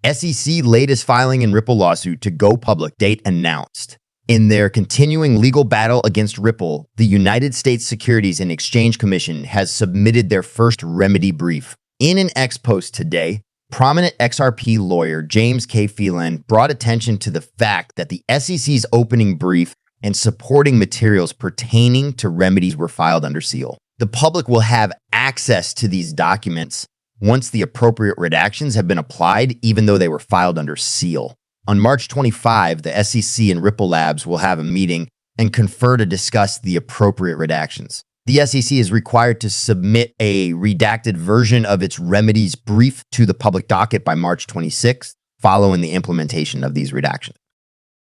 SEC latest filing in Ripple lawsuit to go public date announced. In their continuing legal battle against Ripple, the United States Securities and Exchange Commission has submitted their first remedy brief. In an X post today, prominent XRP lawyer James K. Phelan brought attention to the fact that the SEC's opening brief and supporting materials pertaining to remedies were filed under seal. The public will have access to these documents once the appropriate redactions have been applied, even though they were filed under seal. On March 25, the SEC and Ripple Labs will have a meeting and confer to discuss the appropriate redactions. The SEC is required to submit a redacted version of its remedies brief to the public docket by March 26th, following the implementation of these redactions.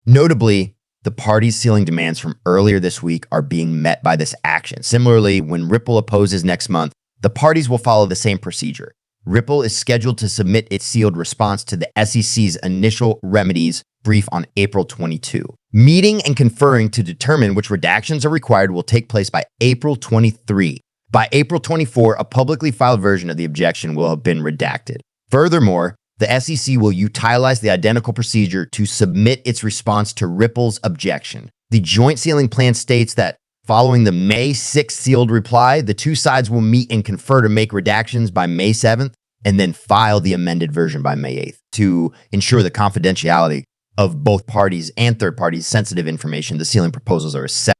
Notably, the parties' sealing demands from earlier this week are being met by this action. Similarly, when Ripple opposes next month, the parties will follow the same procedure. Ripple is scheduled to submit its sealed response to the SEC's initial remedies brief on April 22. Meeting and conferring to determine which redactions are required will take place by April 23. By April 24, a publicly filed version of the objection will have been redacted. Furthermore, the SEC will utilize the identical procedure to submit its response to Ripple's objection. The joint sealing plan states that following the May 6th sealed reply, the two sides will meet and confer to make redactions by May 7th and then file the amended version by May 8th to ensure the confidentiality of both parties and third parties' sensitive information. The sealing proposals are set.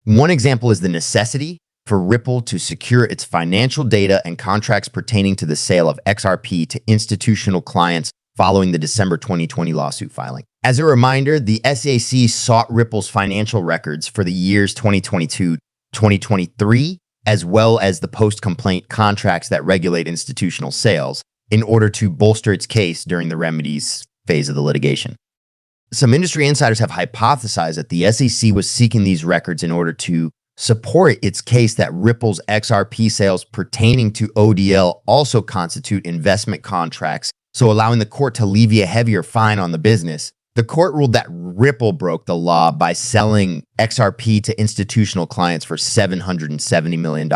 One example is the necessity for Ripple to secure its financial data and contracts pertaining to the sale of XRP to institutional clients following the December 2020 lawsuit filing. As a reminder, the SEC sought Ripple's financial records for the years 2022-2023, as well as the post-complaint contracts that regulate institutional sales, in order to bolster its case during the remedies phase of the litigation. Some industry insiders have hypothesized that the SEC was seeking these records in order to support its case that Ripple's XRP sales pertaining to ODL also constitute investment contracts, so allowing the court to levy a heavier fine on the business. The court ruled that Ripple broke the law by selling XRP to institutional clients for $770 million.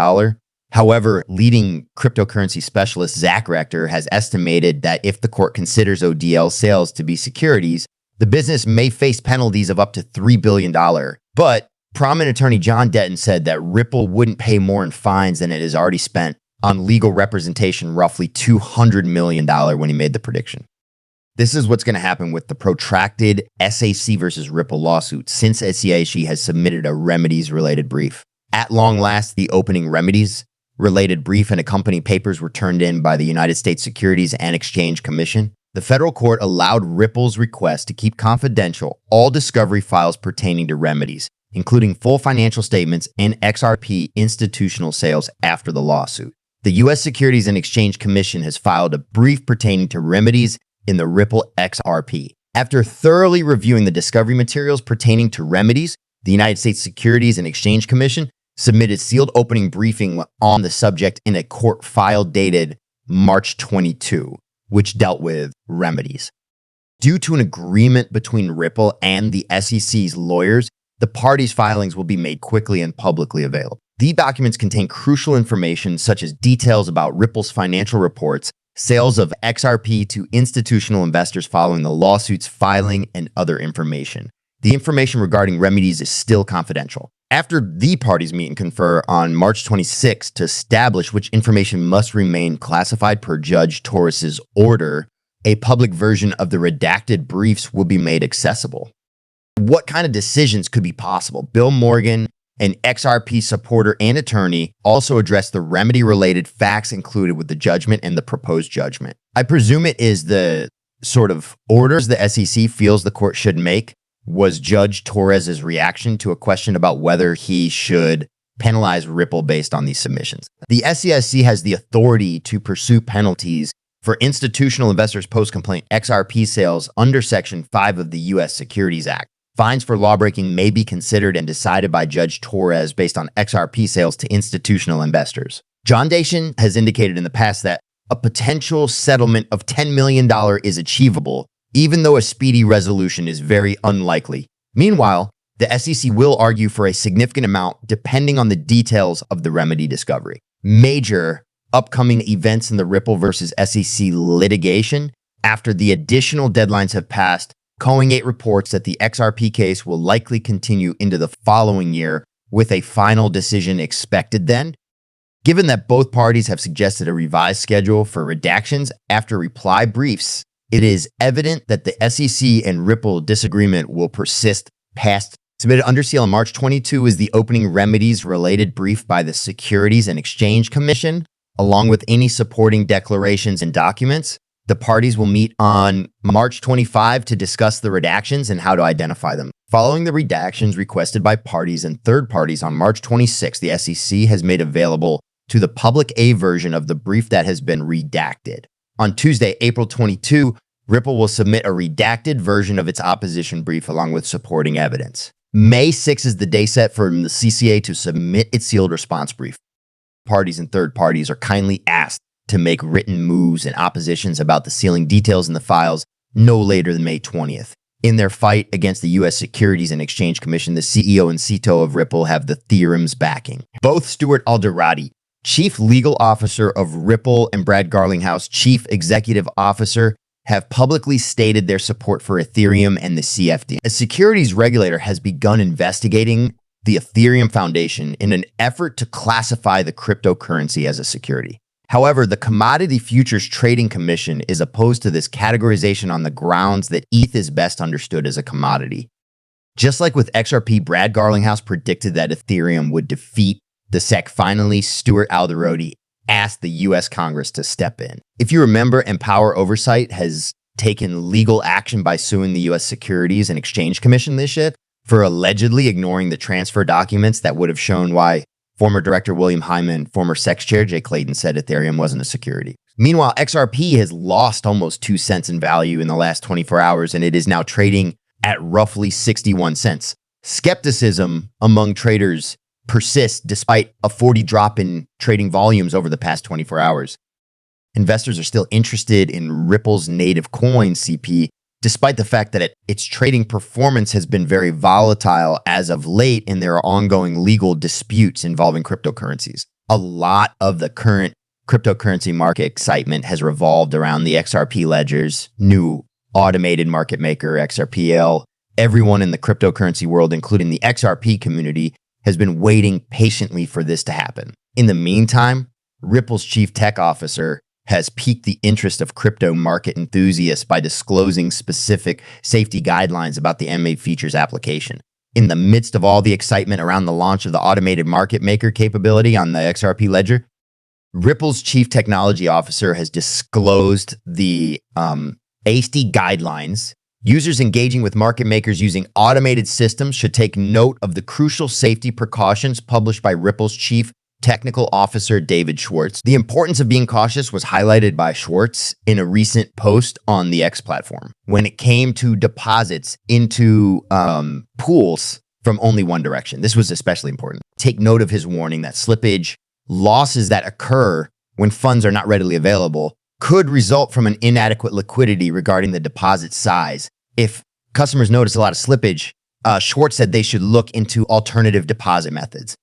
However, leading cryptocurrency specialist Zach Rector has estimated that if the court considers ODL sales to be securities, the business may face penalties of up to $3 billion. But prominent attorney John Detton said that Ripple wouldn't pay more in fines than it has already spent on legal representation, roughly $200 million when he made the prediction. This is what's going to happen with the protracted SEC versus Ripple lawsuit since SEC has submitted a remedies-related brief. At long last, the opening remedies-related brief and accompanying papers were turned in by the United States Securities and Exchange Commission. The federal court allowed Ripple's request to keep confidential all discovery files pertaining to remedies, including full financial statements and XRP institutional sales after the lawsuit. The U.S. Securities and Exchange Commission has filed a brief pertaining to remedies in the Ripple XRP. After thoroughly reviewing the discovery materials pertaining to remedies, the United States Securities and Exchange Commission submitted sealed opening briefing on the subject in a court file dated March 22, which dealt with remedies. Due to an agreement between Ripple and the SEC's lawyers, the parties' filings will be made quickly and publicly available. The documents contain crucial information such as details about Ripple's financial reports, sales of XRP to institutional investors following the lawsuit's filing, and other information. The information regarding remedies is still confidential. After the parties meet and confer on March 26 to establish which information must remain classified per Judge Torres's order, a public version of the redacted briefs will be made accessible. What kind of decisions could be possible? Bill Morgan, an XRP supporter and attorney, also addressed the remedy-related facts included with the judgment and the proposed judgment. I presume it is the sort of orders the SEC feels the court should make was Judge Torres's reaction to a question about whether he should penalize Ripple based on these submissions. The SEC has the authority to pursue penalties for institutional investors' post-complaint XRP sales under Section 5 of the U.S. Securities Act. Fines for lawbreaking may be considered and decided by Judge Torres based on XRP sales to institutional investors. John Deshaun has indicated in the past that a potential settlement of $10 million is achievable, even though a speedy resolution is very unlikely. Meanwhile, the SEC will argue for a significant amount depending on the details of the remedy discovery. Major upcoming events in the Ripple versus SEC litigation: After the additional deadlines have passed, Coingate reports that the XRP case will likely continue into the following year, with a final decision expected then. Given that both parties have suggested a revised schedule for redactions after reply briefs, it is evident that the SEC and Ripple disagreement will persist past. Submitted under seal on March 22 is the opening remedies related brief by the Securities and Exchange Commission, along with any supporting declarations and documents. The parties will meet on March 25 to discuss the redactions and how to identify them. Following the redactions requested by parties and third parties on March 26, the SEC has made available to the public a version of the brief that has been redacted. On Tuesday, April 22, Ripple will submit a redacted version of its opposition brief along with supporting evidence. May 6 is the day set for the CCA to submit its sealed response brief. Parties and third parties are kindly asked to make written moves and oppositions about the sealing details in the files no later than May 20th. In their fight against the U.S. Securities and Exchange Commission, the CEO and CTO of Ripple have the theorem's backing. Both Stuart Alderati, Chief Legal Officer of Ripple, and Brad Garlinghouse, Chief Executive Officer, have publicly stated their support for Ethereum and the CFD. A securities regulator has begun investigating the Ethereum Foundation in an effort to classify the cryptocurrency as a security. However, the Commodity Futures Trading Commission is opposed to this categorization on the grounds that ETH is best understood as a commodity. Just like with XRP, Brad Garlinghouse predicted that Ethereum would defeat the SEC. Finally, Stuart Alderati asked the U.S. Congress to step in. If you remember, Empower Oversight has taken legal action by suing the U.S. Securities and Exchange Commission this shit for allegedly ignoring the transfer documents that would have shown why former Director William Hyman, former SEC Chair Jay Clayton said Ethereum wasn't a security. Meanwhile, XRP has lost almost 2 cents in value in the last 24 hours, and it is now trading at roughly 61 cents. Skepticism among traders persists despite a 40 drop in trading volumes over the past 24 hours. Investors are still interested in Ripple's native coin, CP, despite the fact that its trading performance has been very volatile as of late, and there are ongoing legal disputes involving cryptocurrencies. A lot of the current cryptocurrency market excitement has revolved around the XRP ledger's new automated market maker, XRPL. Everyone in the cryptocurrency world, including the XRP community, has been waiting patiently for this to happen. In the meantime, Ripple's chief tech officer has piqued the interest of crypto market enthusiasts by disclosing specific safety guidelines about the MA features application. In the midst of all the excitement around the launch of the automated market maker capability on the XRP ledger, Ripple's chief technology officer has disclosed the ASTI guidelines. Users engaging with market makers using automated systems should take note of the crucial safety precautions published by Ripple's chief technical officer, David Schwartz. The importance of being cautious was highlighted by Schwartz in a recent post on the X platform when it came to deposits into pools from only one direction. This was especially important. Take note of his warning that slippage, losses that occur when funds are not readily available, could result from an inadequate liquidity regarding the deposit size. If customers notice a lot of slippage, Schwartz said they should look into alternative deposit methods.